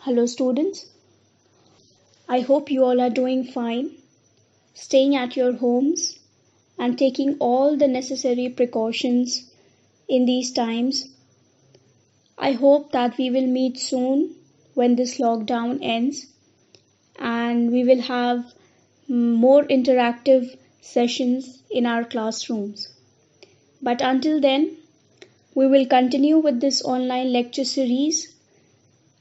Hello, students. I hope you all are doing fine, staying at your homes, and taking all the necessary precautions in these times. I hope that we will meet soon when this lockdown ends and we will have more interactive sessions in our classrooms. But until then, we will continue with this online lecture series.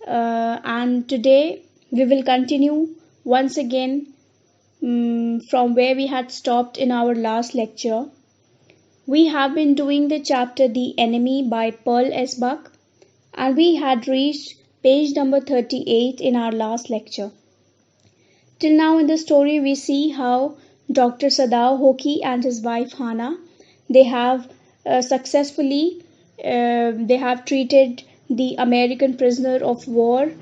And today we will continue once again from where we had stopped in our last lecture. We have been doing the chapter The Enemy by Pearl S. Buck, and we had reached page number 38 in our last lecture. Till now in the story we see how Dr. Sadao Hoki and his wife Hana, they have successfully they have treated the American prisoner of war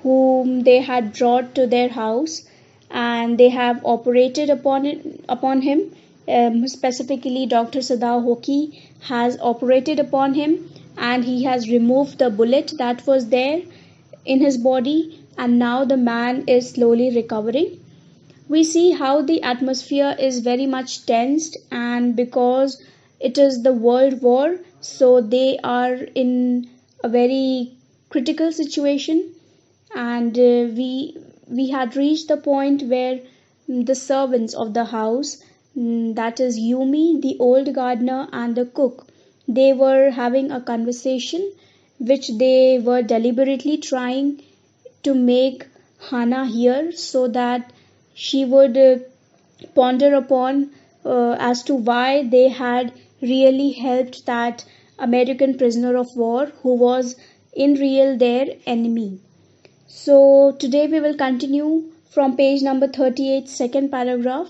whom they had brought to their house, and they have operated upon him. Specifically, Dr. Sadao Hoki has operated upon him and he has removed the bullet that was there in his body, and now the man is slowly recovering. We see how the atmosphere is very much tensed, and because it is the world war, so they are in a very critical situation. And we had reached the point where the servants of the house, that is Yumi, the old gardener, and the cook, they were having a conversation which they were deliberately trying to make Hana hear, so that she would ponder upon as to why they had really helped that American prisoner of war who was in real their enemy. So today we will continue from page number 38, second paragraph.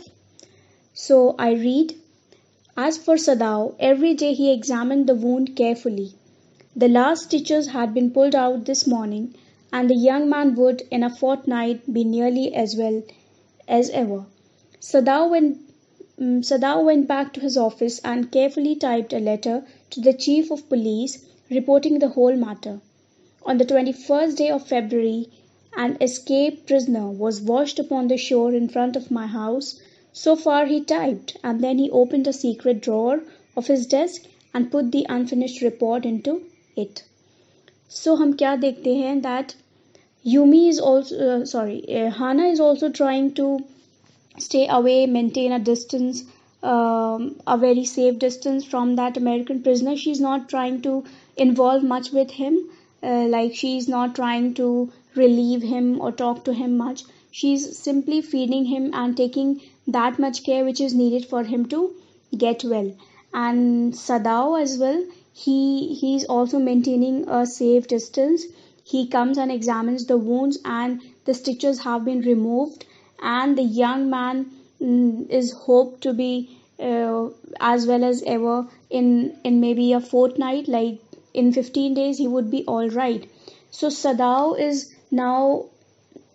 So I read, as for Sadao, every day he examined the wound carefully. The last stitches had been pulled out this morning, and the young man would, in a fortnight, be nearly as well as ever. Sadao went back to his office and carefully typed a letter to the chief of police reporting the whole matter. On the 21st day of February, an escaped prisoner was washed upon the shore in front of my house. So far he typed, and then he opened a secret drawer of his desk and put the unfinished report into it. So हम क्या देखते हैं that Yumi is also Hana is also trying to stay away, maintain a distance, a very safe distance from that American prisoner. She's not trying to involve much with him, like she's not trying to relieve him or talk to him much. She's simply feeding him and taking that much care which is needed for him to get well. And Sadao as well, he's also maintaining a safe distance. He comes and examines the wounds, and the stitches have been removed, and the young man is hoped to be as well as ever in maybe a fortnight, like in 15 days he would be all right. So Sadao is now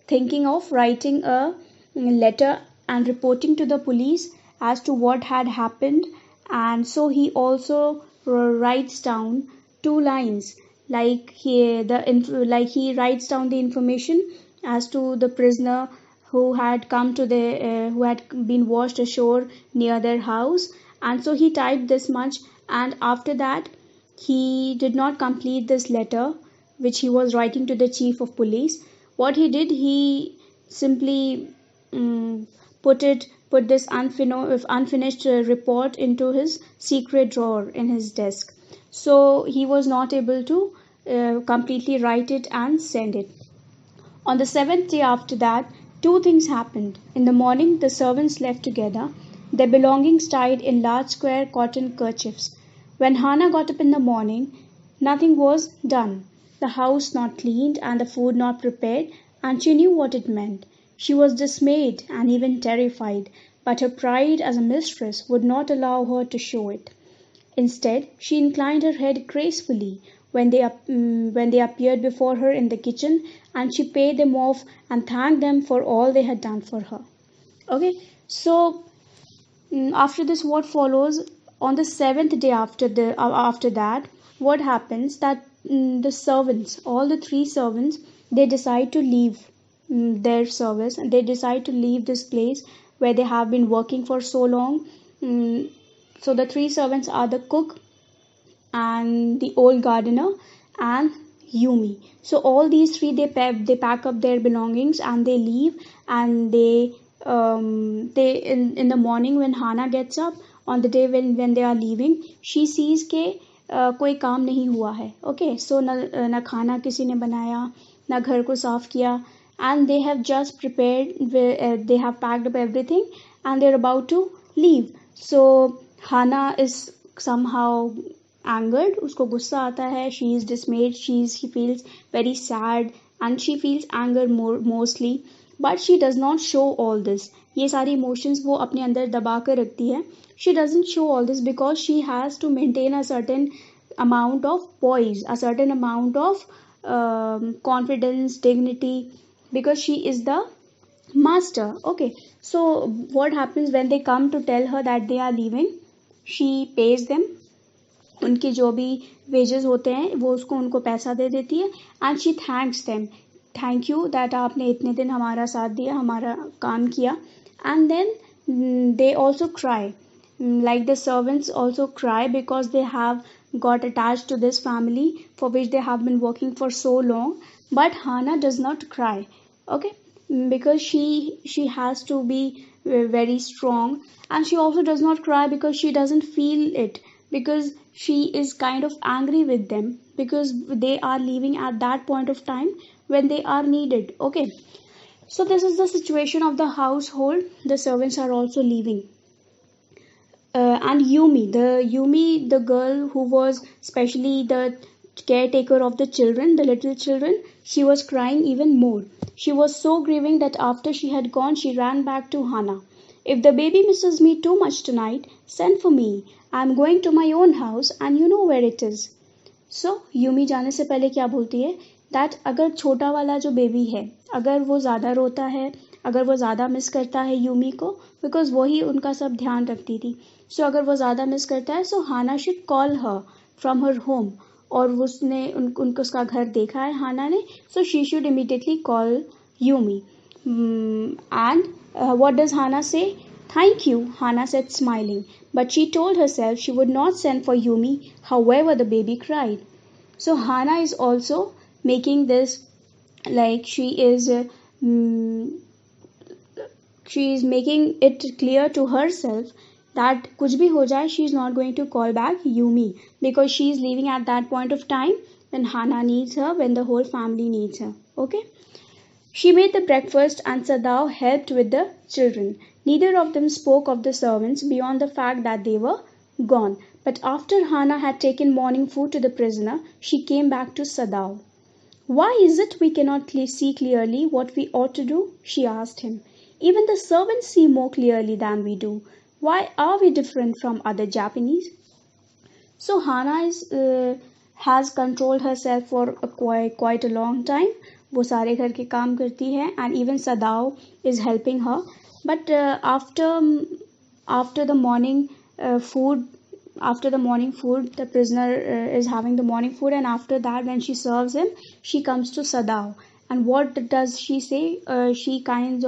thinking of writing a letter and reporting to the police as to what had happened, and so he also writes down two lines, like he writes down the information as to the prisoner who had come to the who had been washed ashore near their house. And so he typed this much, and after that he did not complete this letter which he was writing to the chief of police. What he did, he simply put this unfinished report into his secret drawer in his desk. So he was not able to completely write it and send it. On the seventh day after that, two things happened. In the morning, the servants left together, their belongings tied in large square cotton kerchiefs. When Hana got up in the morning, nothing was done, the house not cleaned and the food not prepared, and she knew what it meant. She was dismayed and even terrified, but her pride as a mistress would not allow her to show it. Instead, she inclined her head gracefully when they appeared before her in the kitchen, and she paid them off and thanked them for all they had done for her. Okay, so after this, what follows? On the seventh day after that, what happens that the servants, all the three servants, they decide to leave their service, and they decide to leave this place where they have been working for so long. Mm, so the three servants are the cook and the old gardener and Yumi. So all these three, they pack up their belongings and they leave, and they in the morning when Hana gets up, on the day when they are leaving, she sees के कोई काम नहीं हुआ है. Okay, so न खाना किसी ने बनाया, ना घर को साफ किया, and they have just prepared, they have packed up everything and they're about to leave. So Hana is somehow angered, उसको गुस्सा आता है, she is dismayed, she feels very sad and she feels anger mostly, but she does not show all this. ये सारी emotions वो अपने अंदर दबा कर रखती है. She doesn't show all this because she has to maintain a certain amount of poise, a certain amount of confidence, dignity, because she is the master. Okay, so what happens when they come to tell her that they are leaving? She pays them, उनके जो भी wages होते हैं वो उसको उनको पैसा दे देती है, and she thanks them, thank you that आपने इतने दिन हमारा साथ दिया, हमारा काम किया. And then they also cry, like the servants also cry because they have got attached to this family for which they have been working for so long. But Hana does not cry, okay, because she has to be very strong, and she also does not cry because she doesn't feel it, because she is kind of angry with them because they are leaving at that point of time when they are needed. Okay, so this is the situation of the household. The servants are also leaving. And Yumi, the girl who was especially the caretaker of the children, the little children, she was crying even more. She was so grieving that after she had gone, she ran back to Hana. If the baby misses me too much tonight, send for me. I'm going to my own house and you know where it is. So Yumi जाने से पहले क्या बोलती है, that अगर छोटा वाला जो बेबी है, अगर वो ज़्यादा रोता है, अगर वो ज़्यादा मिस करता है यूमी को, बिकॉज वही उनका सब ध्यान रखती थी, सो अगर वो ज़्यादा मिस करता है, so Hana should call her from her home. और उसने उनको उसका घर देखा है हाना ने, so she should immediately call Yumi. And what does Hana say? Thank you, Hana said, smiling. But she told herself she would not send for Yumi, however the baby cried. So Hana is also making this, like she is making it clear to herself that kuch bhi ho jaye, she is not going to call back Yumi, because she is leaving at that point of time when Hana needs her, when the whole family needs her. Okay. She made the breakfast and Sadao helped with the children. Neither of them spoke of the servants beyond the fact that they were gone. But after Hana had taken morning food to the prisoner, she came back to Sadao. Why is it we cannot see clearly what we ought to do? She asked him. Even the servants see more clearly than we do. Why are we different from other Japanese? So Hana has controlled herself for quite a long time. वो सारे घर के काम करती है, and even Sadao is helping her. But after the morning food, the prisoner is having the morning food, and after that, when she serves him, she comes to Sadao. And what does she say? She's kind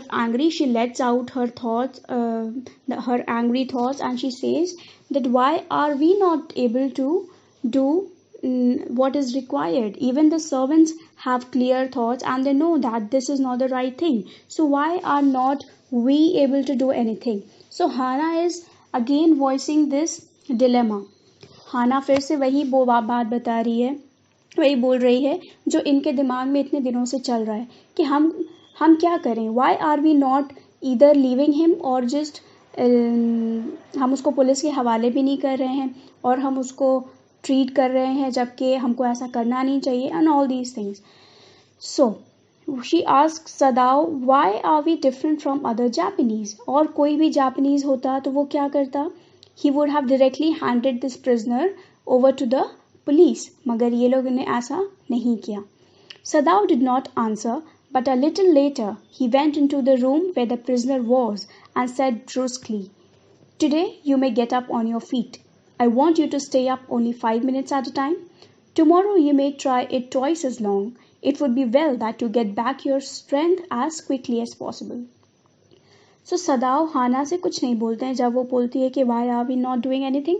of angry. She lets out her thoughts, her angry thoughts, and she says that why are we not able to do what is required? Even the servants have clear thoughts and they know that this is not the right thing. So why are not we able to do anything? So Hana is again voicing this dilemma. Hana फिर से वही बात बता रही है, वही बोल रही है जो इनके दिमाग में इतने दिनों से चल रहा है कि हम क्या करें. Why are we not either leaving him or just हम उसको पुलिस के हवाले भी नहीं कर रहे हैं और हम उसको ट्रीट कर रहे हैं जबकि हमको ऐसा करना नहीं चाहिए, and all these things. So she asks Sadao, why are we different from other Japanese? और कोई भी Japanese होता तो वो क्या करता? He would have directly handed this prisoner over to the police. मगर ये लोग ने ऐसा नहीं किया. Sadao did not answer, but a little later he went into the room where the prisoner was and said brusquely, today you may get up on your feet. I want you to stay up only 5 minutes at a time. Tomorrow you may try it twice as long. It would be well that you get back your strength as quickly as possible. So सदाव हाना से कुछ नहीं बोलते हैं जब वो बोलती है कि why are we not doing anything.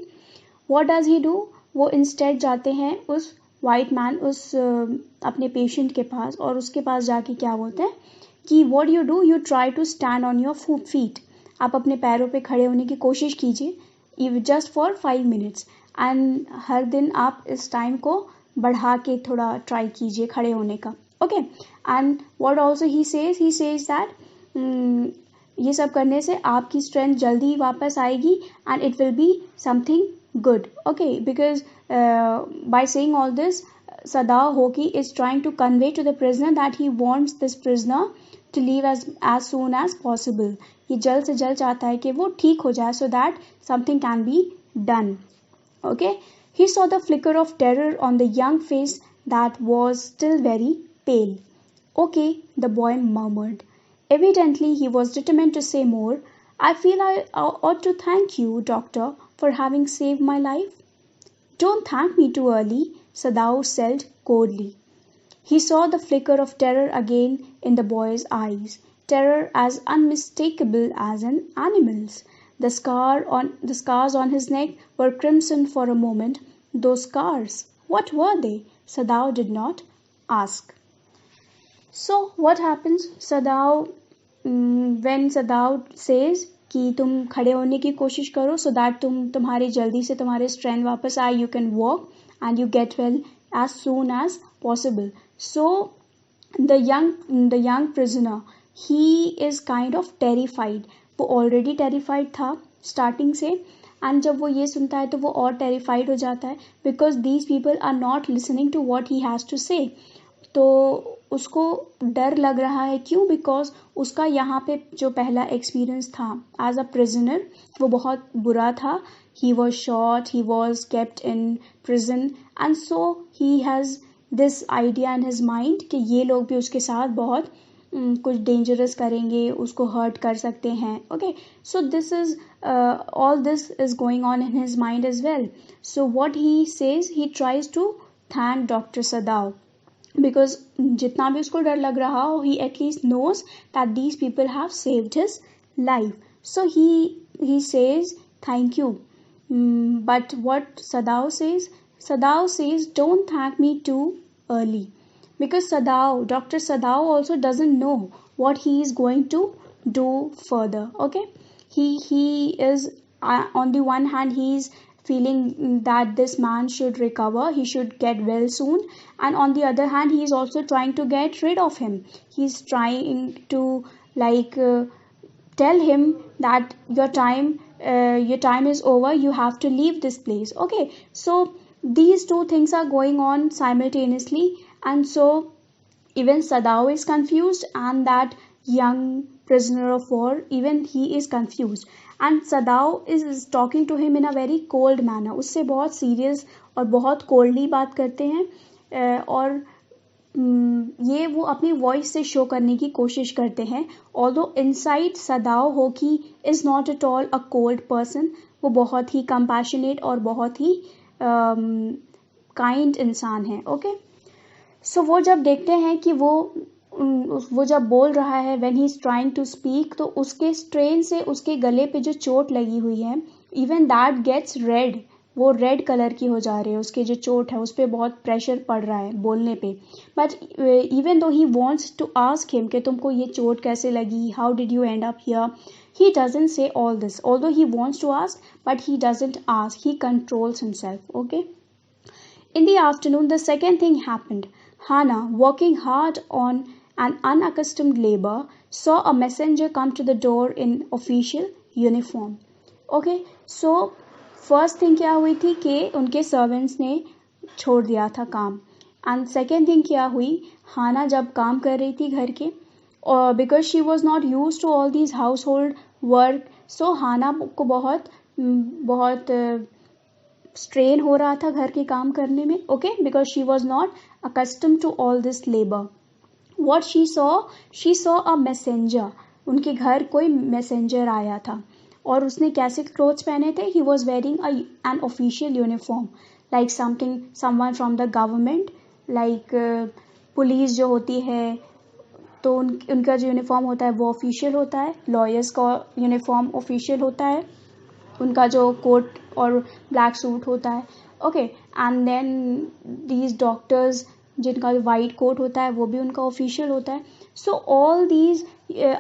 What does he do? वो इंस्टेड जाते हैं उस वाइट मैन उस अपने पेशेंट के पास और उसके पास जाके क्या बोलते हैं कि what you do, you try to stand on your feet. आप अपने पैरों पे खड़े होने की कोशिश कीजिए just for 5 minutes. एंड हर दिन आप इस टाइम को बढ़ा के थोड़ा ट्राई कीजिए खड़े होने का. Okay. And what also he says that ये सब करने से आपकी स्ट्रेंथ जल्दी वापस आएगी and it will be something good. Okay. Because by saying all this Sadao Hoki is trying to convey to the prisoner that he wants this prisoner to leave as soon as possible. ये जल्द से जल्द चाहता है कि वो ठीक हो जाए so that something can be done. Okay. He saw the flicker of terror on the young face that was still very pale. Okay, the boy murmured. Evidently he was determined to say more. I feel I ought to thank you, doctor, for having saved my life. Don't thank me too early, Sadao said coldly. He saw the flicker of terror again in the boy's eyes, terror as unmistakable as an animal's. The scars on his neck were crimson for a moment. Those scars, what were they? Sadao did not ask. So what happens? When Sadao says कि तुम खड़े होने की कोशिश करो so that तुम्हारी जल्दी से तुम्हारे strength वापस आए, you can walk and you get well as soon as possible. So the young prisoner, he is kind of terrified. वो already terrified था starting से and जब वो ये सुनता है तो वो और terrified हो जाता है because these people are not listening to what he has to say. तो उसको डर लग रहा है. क्यों? बिकॉज उसका यहाँ पे जो पहला एक्सपीरियंस था एज अ प्रिजनर वो बहुत बुरा था. He was shot, he was kept in prison and so he has this idea in his mind कि ये लोग भी उसके साथ बहुत कुछ डेंजरस करेंगे, उसको हर्ट कर सकते हैं. Okay. So this is all this is going on in his mind as well. So what he says, he tries to thank doctor Sadao because जितना भी उसको डर लग रहा हो, he at least knows that these people have saved his life. So he says thank you. But what Sadao says, don't thank me too early, because Dr. Sadao also doesn't know what he is going to do further. Okay. He is on the one hand he is feeling that this man should recover, he should get well soon, and on the other hand he is also trying to get rid of him. He is trying to tell him that your time is over, you have to leave this place. Okay. So these two things are going on simultaneously, and so even Sadao is confused and that young prisoner of war, even he is confused. And Sadao is talking to him in a very cold manner. उससे बहुत serious और बहुत coldly बात करते हैं और ये वो अपनी voice से show करने की कोशिश करते हैं. Although inside Sadao Hoki is not at all a cold person. वो बहुत ही compassionate और बहुत ही kind इंसान है. Okay. So वो जब देखते हैं कि वो जब बोल रहा है when he is trying to speak, तो उसके स्ट्रेन से उसके गले पे जो चोट लगी हुई है even that gets red, वो रेड कलर की हो जा रही है. उसके जो चोट है उस पर बहुत प्रेशर पड़ रहा है बोलने पे. But even though he wants to ask him कि तुमको ये चोट कैसे लगी, how did you end up here, he doesn't say all this. Although he wants to ask, but he doesn't ask. He controls himself. Okay. In the afternoon, the second thing happened. Hana, working hard on an unaccustomed labor, saw a messenger come to the door in official uniform. Okay, so first thing क्या हुई थी कि उनके servants ने छोड़ दिया था काम. And second thing क्या हुई, हाना जब काम कर रही थी घर के, और because she was not used to all these household work, so हाना को बहुत strain हो रहा था घर के काम करने में. Okay, because she was not accustomed to all this labor. What she saw a messenger. उनके घर कोई messenger आया था और उसने कैसे clothes पहने थे. He was wearing an official uniform. like someone from the government, like police जो होती है तो उनका जो यूनिफॉर्म होता है वो ऑफिशियल होता है, लॉयर्स का यूनिफॉर्म ऑफिशियल होता है, उनका जो कोट और ब्लैक सूट होता है, okay, and then these doctors जिनका वाइट कोट होता है वो भी उनका ऑफिशियल होता है. So all these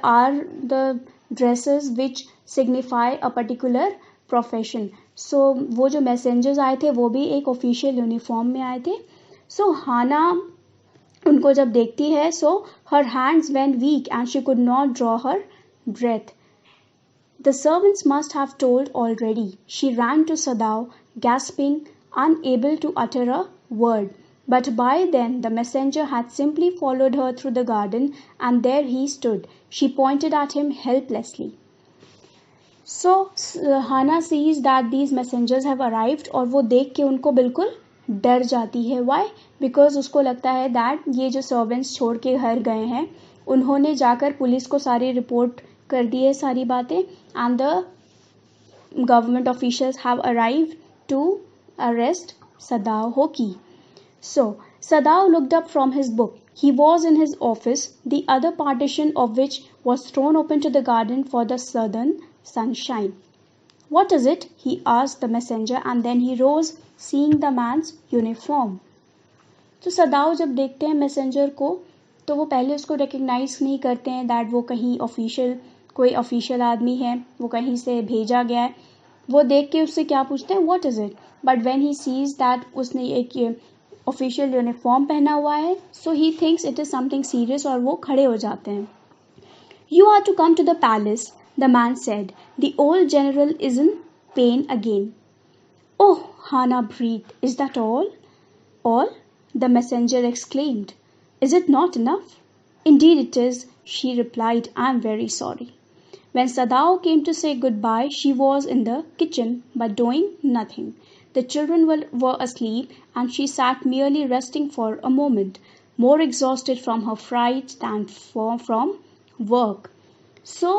are the dresses which signify a particular profession. So वो जो मैसेंजर्स आए थे वो भी एक ऑफिशियल यूनिफॉर्म में आए थे. सो हाना उनको जब देखती है, so her hands went weak and she could not draw her breath. The servants must have told already. She ran to Sadao, gasping, unable to utter a word. But by then the messenger had simply followed her through the garden, and there he stood. She pointed at him helplessly. So Hana sees that these messengers have arrived, और वो देख के उनको बिल्कुल डर जाती है. Why? Because उसको लगता है that ये जो servants छोड़ के घर गए हैं उन्होंने जाकर पुलिस को सारी रिपोर्ट कर दी है सारी बातें, and the government officials have arrived to arrest Sadao Hoki. So Sadao looked up from his book. He was in his office, the other partition of which was thrown open to the garden for the southern sunshine. What is it? He asked the messenger, and then he rose, seeing the man's uniform. तो सदाओ जब देखते हैं messenger को तो वो पहले उसको recognise नहीं करते हैं दैट वो कहीं कोई ऑफिशियल आदमी है, वो कहीं से भेजा गया है. वो देख के उससे क्या पूछते हैं, what is it. But when he sees that उसने एक ऑफिशियल यूनिफॉर्म पहना हुआ है, so he thinks it is something serious और वो खड़े हो जाते हैं. You are to come to the palace, the man said. The old general is in pain again. Oh, Hana breathed. Is that all? All? The messenger exclaimed. Is it not enough? Indeed it is, she replied. I am very sorry. When Sadao came to say goodbye, she was in the kitchen, but doing nothing. The children were asleep, and she sat merely resting for a moment, more exhausted from her fright than from work. So,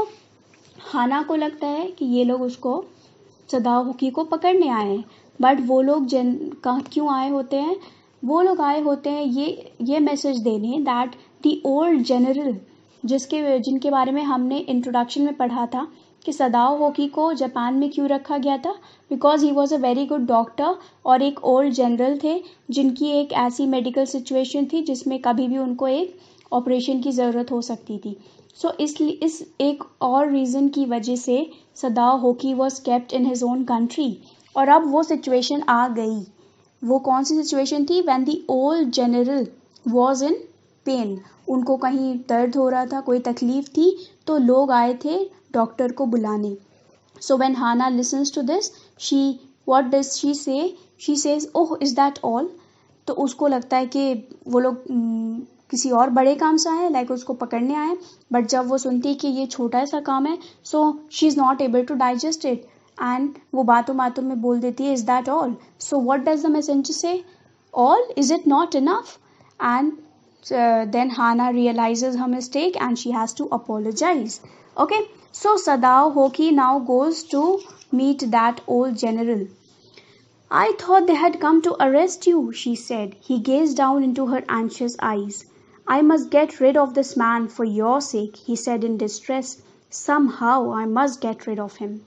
हाना को लगता है कि ये लोग उसको सदाओ होकी को पकड़ने आए हैं, बट वो लोग क्यों आए होते हैं, वो लोग आए होते हैं ये मैसेज देने दैट द ओल्ड जनरल जिनके बारे में हमने इंट्रोडक्शन में पढ़ा था कि सदाओ होकी को जापान में क्यों रखा गया था, because he was a very good doctor और एक ओल्ड जनरल थे जिनकी एक ऐसी मेडिकल सिचुएशन थी जिसमें कभी भी उनको एक ऑपरेशन की ज़रूरत हो सकती थी. सो इसलिए इस एक और रीज़न की वजह से Sadao Hoki was kept in his own country. और अब वो सिचुएशन आ गई. वो कौन सी सिचुएशन थी, when the old general was in pain. उनको कहीं दर्द हो रहा था, कोई तकलीफ थी, तो लोग आए थे डॉक्टर को बुलाने. So when Hana listens to this, what does she say, she says oh is that all. तो उसको लगता है कि वो लोग किसी और बड़े काम से आए, लाइक उसको पकड़ने आए. बट जब वो सुनती है कि ये छोटा सा काम है, so she is not able to digest it, and वो बातों बातों में बोल देती है, is that all. So what does the messenger say, all, is it not enough. And then Hana realizes her mistake and she has to apologize. Okay, so Sadao Hoki now goes to meet that old general. I thought they had come to arrest you, she said. He gazed down into her anxious eyes. I must get rid of this man for your sake, he said in distress. Somehow I must get rid of him.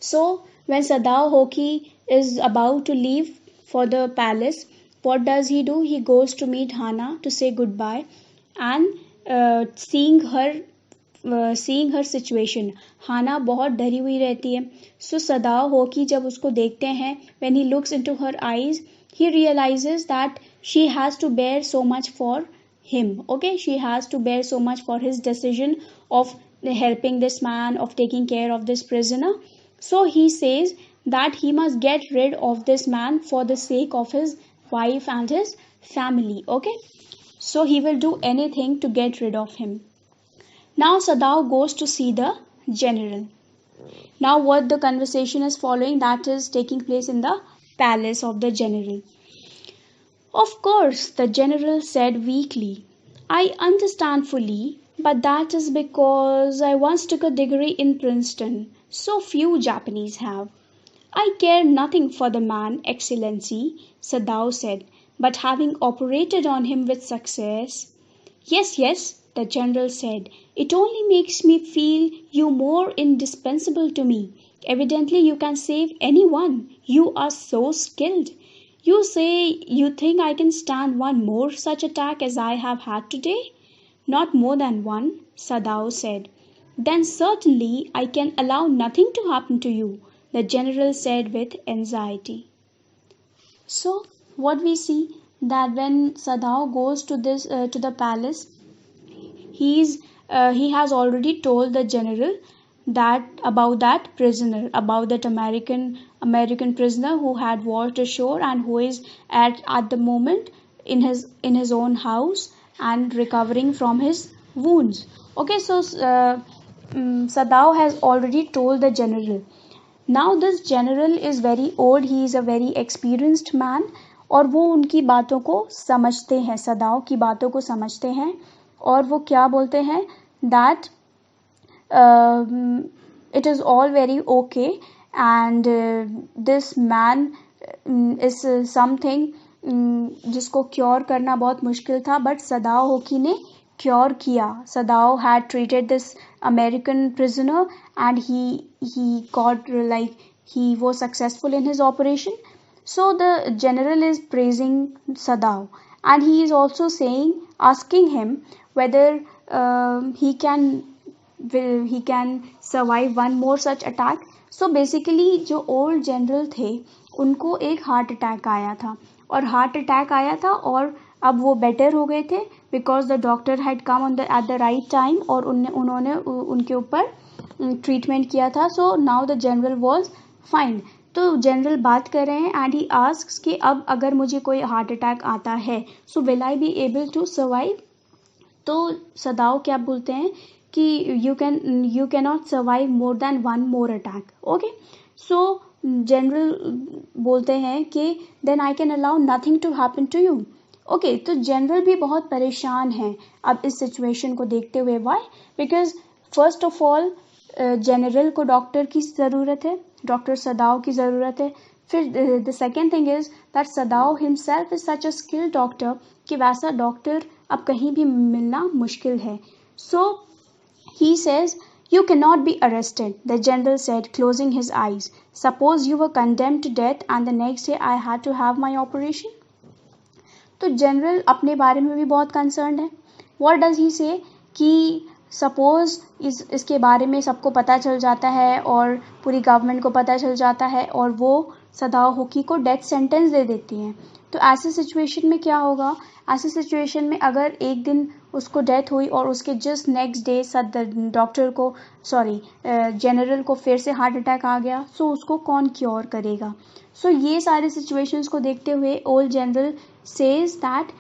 So when Sadao Hoki is about to leave for the palace, what does he do? He goes to meet Hana to say goodbye, and seeing her situation, Hana बहुत डरी हुई रहती है. So सदाओ होकी जब उसको देखते हैं, when he looks into her eyes, he realizes that she has to bear so much for him. Okay, she has to bear so much for his decision of helping this man, of taking care of this prisoner. So he says that he must get rid of this man for the sake of his wife and his family. Okay, so he will do anything to get rid of him. Now Sadao goes to see the general. Now what the conversation is following, that is taking place in the palace of the general. Of course, the general said weakly. I understand fully, but that is because I once took a degree in Princeton. So few Japanese have. I care nothing for the man, Excellency, Sadao said, but having operated on him with success. Yes, yes, the general said, it only makes me feel you more indispensable to me. Evidently, you can save anyone. You are so skilled. You say you think I can stand one more such attack as I have had today? Not more than one, Sadao said. Then certainly I can allow nothing to happen to you, the general said with anxiety. So what we see that when Sadao goes to the palace, he has already told the general that about that prisoner, about that American prisoner who had washed ashore and who is at the moment in his own house and recovering from his wounds. Okay, so Sadao has already told the general. Now this general is very old, he is a very experienced man और वो उनकी बातों को समझते हैं, सदाओं की बातों को समझते हैं और वो क्या बोलते हैं that it is all very okay and this man is something जिसको क्योर करना बहुत मुश्किल था बट सदाओ होकी ने क्योर किया. Sadao had treated this American prisoner and he got like he was successful in his operation. So the general is praising Sadao and he is also asking him whether he can survive one more such attack. So basically जो old general थे उनको एक heart attack आया था और अब वो better हो गए थे because the doctor had come on the at the right time और उन्होंने उनके ऊपर ट्रीटमेंट किया था. So now the general was fine. तो जनरल बात कर रहे हैं एंड ही आस्क्स कि अब अगर मुझे कोई हार्ट अटैक आता है so will I be able to survive. तो सदाओ क्या बोलते हैं कि you can not survive more than one more attack. Okay, so general बोलते हैं कि then I can allow nothing to happen to you. Okay, तो जनरल भी बहुत परेशान हैं अब इस सिचुएशन को देखते हुए. Why? Because first of all general को डॉक्टर की ज़रूरत है, डॉक्टर सदाओ की ज़रूरत है. फिर the second thing is that Sadao himself is such a skilled doctor कि वैसा डॉक्टर अब कहीं भी मिलना मुश्किल है. So he says You cannot be arrested, the general said, closing his eyes. Suppose you were condemned to death and the next day I had to have my operation? तो general अपने बारे में भी बहुत कंसर्न है. What does he से कि suppose इसके बारे में सबको पता चल जाता है और पूरी गवर्नमेंट को पता चल जाता है और वो सदाओ होकी को डेथ सेंटेंस दे देती हैं. तो ऐसे सिचुएशन में क्या होगा? ऐसे सिचुएशन में अगर एक दिन उसको डेथ हुई और उसके जस्ट नेक्स्ट डे डॉक्टर को जनरल को फिर से हार्ट अटैक आ गया, सो उसको कौन क्योर करेगा? सो ये सारे सिचुएशंस को देखते हुए ओल्ड जनरल सेज दैट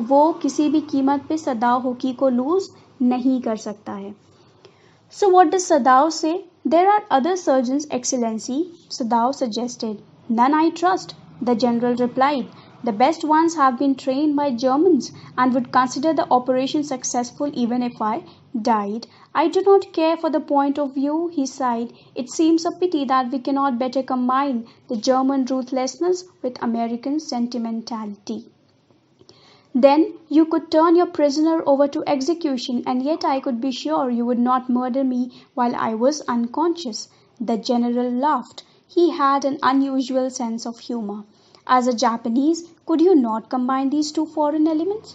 वो किसी भी कीमत पे सदाओ होकी को लूज नहीं कर सकता है. सो what does Sadao say? There are other surgeons excellency, Sadao suggested. None I trust, the general replied. The best ones have been trained by Germans and would consider the operation successful even if I died. I do not care for the point of view, he sighed. It seems a pity that we cannot better combine the German ruthlessness with American sentimentality. Then you could turn your prisoner over to execution, and yet I could be sure you would not murder me while I was unconscious. The general laughed. He had an unusual sense of humor. As a Japanese, could you not combine these two foreign elements?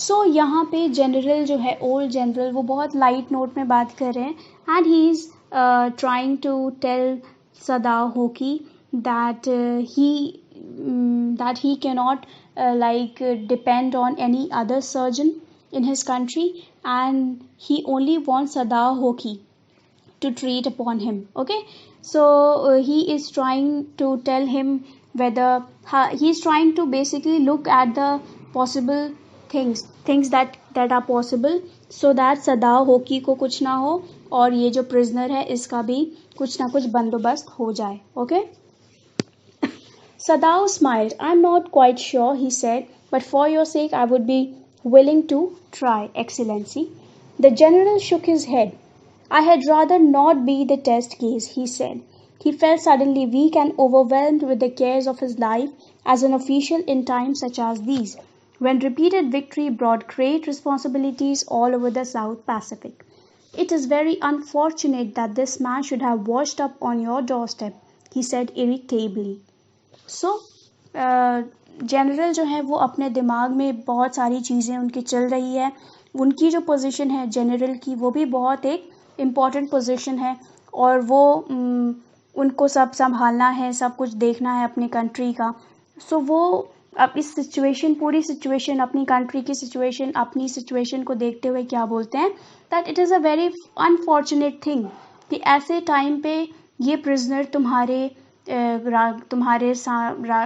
So यहाँ पे general जो है old general वो बहुत light note में बात कर रहे हैं and he is trying to tell Sadao Hoki that he cannot depend on any other surgeon in his country and he only wants Sadao Hoki to treat upon him. Okay, so he is trying to tell him whether he is trying to basically look at the possible things that are possible so that Sadao Hoki को कुछ ना हो और ये जो prisoner है इसका भी कुछ ना कुछ बंदोबस्त हो जाए. Okay, Sadao smiled. I'm not quite sure, he said, but for your sake I would be willing to try, Excellency. The general shook his head. I had rather not be the test case, he said. He felt suddenly weak and overwhelmed with the cares of his life as an official in times such as these, when repeated victory brought great responsibilities all over the South Pacific. It is very unfortunate that this man should have washed up on your doorstep, he said irritably. So, general जो है वो अपने दिमाग में बहुत सारी चीज़ें उनकी चल रही है. उनकी जो पोजीशन है जनरल की वो भी बहुत एक इम्पॉर्टेंट पोजीशन है और वो उनको सब संभालना है, सब कुछ देखना है अपनी कंट्री का. सो वो अब इस सिचुएशन, पूरी सिचुएशन, अपनी कंट्री की सिचुएशन, अपनी सिचुएशन को देखते हुए क्या बोलते हैं that it is a very unfortunate thing कि ऐसे टाइम पे ये प्रिजनर तुम्हारे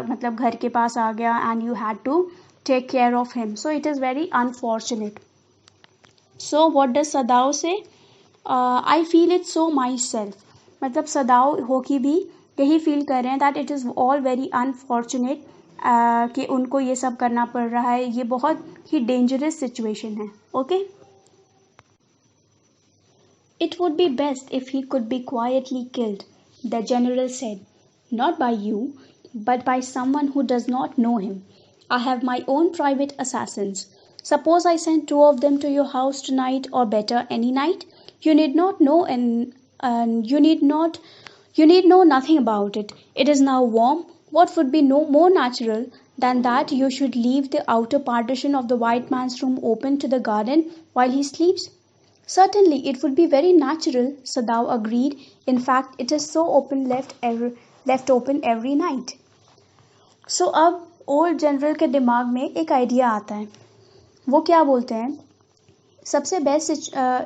मतलब घर के पास आ गया and you had to take care of him. So it is very unfortunate. So what does Sadao say? I feel it so माई सेल्फ. मतलब सदाओ होकी भी यही फील कर रहे हैं that it is all very unfortunate कि उनको ये सब करना पड़ रहा है. ये बहुत ही डेंजरस सिचुएशन है. Okay, It would be best if he could be quietly killed, the general said. Not by you, but by someone who does not know him. I have my own private assassins. Suppose I send two of them to your house tonight, or better, any night. You need not know, and you need know nothing about it. It is now warm. What would be no more natural than that you should leave the outer partition of the white man's room open to the garden while he sleeps? Certainly, it would be very natural, Sadao agreed. In fact, it is so left open every night. So अब old general के दिमाग में एक idea आता है. वो क्या बोलते हैं, सबसे बेस्ट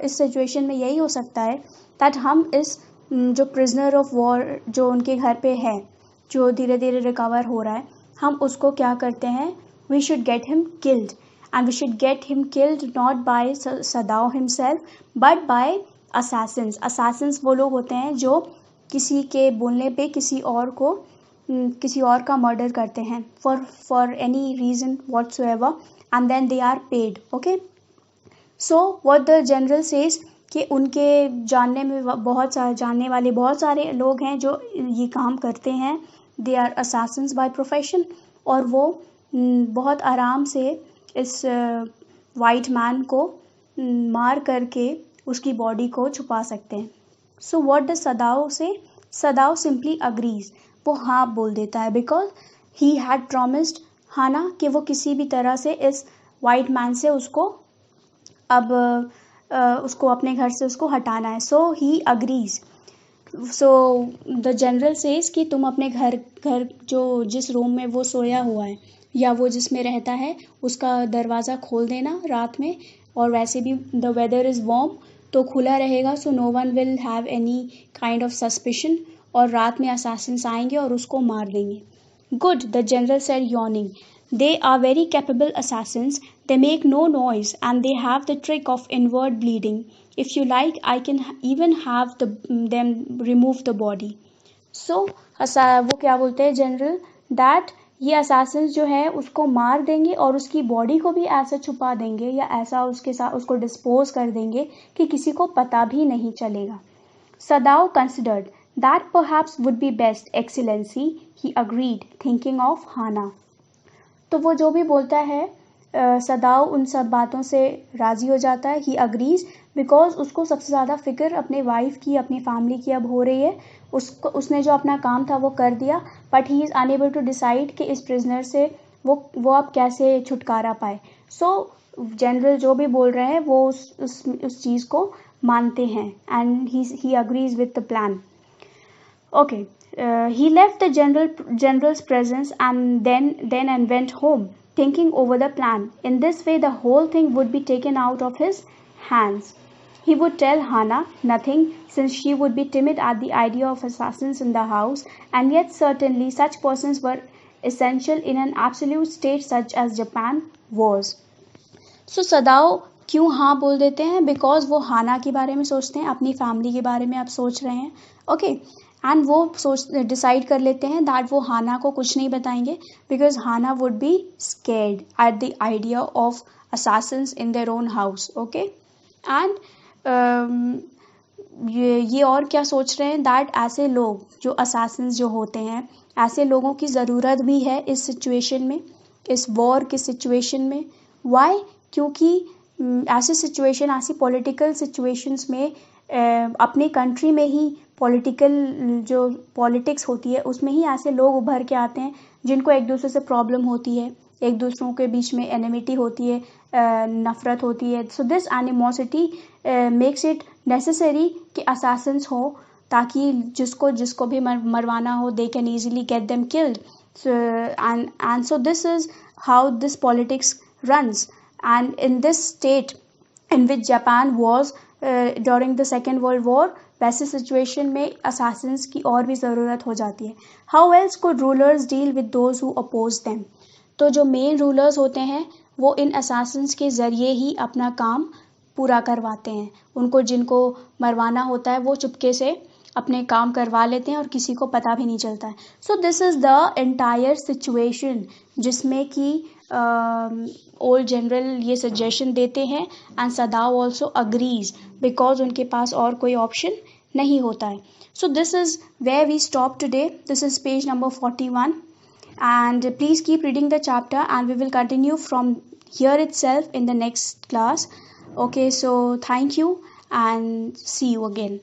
इस सिचुएशन में यही हो सकता है दैट हम इस जो प्रिजनर ऑफ वॉर जो उनके घर पे है, जो धीरे धीरे रिकवर हो रहा है, हम उसको क्या करते हैं, we should get him killed. And we should get him killed not by Sadao himself but by assassins. Assassins वो लोग होते हैं जो किसी के बोलने पे किसी और का मर्डर करते हैं for any reason whatsoever and then they are paid. Okay, so what the general says कि उनके जानने वाले बहुत सारे लोग हैं जो ये काम करते हैं. They are assassins by profession और वो बहुत आराम से इस वाइट मैन को मार करके उसकी बॉडी को छुपा सकते हैं. सो व्हाट डज सदाओ से? सदाओ सिंपली अग्रीज. वो हाँ बोल देता है बिकॉज ही हैड प्रॉमिस्ड हाना कि वो किसी भी तरह से इस वाइट मैन से उसको अपने घर से उसको हटाना है. So he agrees. So the general says कि तुम अपने घर जो जिस रूम में वो सोया हुआ है या वो जिसमें रहता है उसका दरवाज़ा खोल देना रात में, और वैसे भी द वेदर इज़ वार्म तो खुला रहेगा, so no one will have any kind of suspicion, और रात में असैसिन्स आएंगे और उसको मार देंगे. Good, the general said yawning. They are very capable assassins. They make no noise and they have the trick of inward bleeding. If you like I can even have them remove the body. So वो क्या बोलते हैं general, that ये Assassin's जो है उसको मार देंगे और उसकी बॉडी को भी ऐसा छुपा देंगे या ऐसा उसके साथ उसको डिस्पोज कर देंगे कि किसी को पता भी नहीं चलेगा. Sadao considered. That perhaps would be best, excellency, he agreed, thinking of Hana. तो वो जो भी बोलता है सदाओ उन सब बातों से राज़ी हो जाता है. ही अग्रीज बिकॉज उसको सबसे ज़्यादा फ़िक्र अपने वाइफ की, अपनी फैमिली की अब हो रही है. उसने जो अपना काम था वो कर दिया, but he is unable to decide कि इस प्रिजनर से वो अब कैसे छुटकारा पाए. सो जनरल जो भी बोल रहे हैं वो उस चीज़ को मानते हैं and he agrees with the plan. Okay, he left the general's presence and then went home, thinking over the plan. In this way, the whole thing would be taken out of his hands. He would tell Hana nothing, since she would be timid at the idea of assassins in the house, and yet certainly such persons were essential in an absolute state such as Japan was. So सदाओ क्यों हाँ बोल देते हैं? Because वो हाना के बारे में सोचते हैं, अपनी फैमिली के बारे में आप सोच रहे हैं. ओके, एंड वो डिसाइड कर लेते हैं दैट वो हाना को कुछ नहीं बताएंगे because Hana would be scared at the idea of assassins in their own house. Okay, and ये और क्या सोच रहे हैं दैट ऐसे लोग जो असासिन्स जो होते हैं, ऐसे लोगों की ज़रूरत भी है इस सिचुएशन में, इस वॉर की सिचुएशन में। वाई? क्योंकि ऐसी सिचुएशन, ऐसी पॉलिटिकल सिचुएशंस में अपनी कंट्री में ही पॉलिटिकल जो पॉलिटिक्स होती है उसमें ही ऐसे लोग उभर के आते हैं जिनको एक दूसरे से प्रॉब्लम होती है, एक दूसरों के बीच में एनिमिटी होती है, नफ़रत होती है। So this animosity makes it necessary कि असासिन्स हो, ताकि जिसको भी मरवाना हो they can easily get them killed. And so this is how this politics runs. And in this state in which Japan was during the Second World War, वैसे situation में assassins की और भी ज़रूरत हो जाती है। How else could rulers deal with those who oppose them? तो जो मेन रूलर्स होते हैं वो इन assassins के ज़रिए ही अपना काम पूरा करवाते हैं। उनको जिनको मरवाना होता है वो चुपके से अपने काम करवा लेते हैं और किसी को पता भी नहीं चलता है। So this is the entire situation जिसमें कि ओल्ड जनरल ये सजेशन देते हैं and Sadao also agrees because उनके पास और कोई ऑप्शन नहीं होता है। So this is where we stop today. This is page number 41 and please keep reading the chapter and we will continue from here itself in the next class. Okay, so thank you and see you again.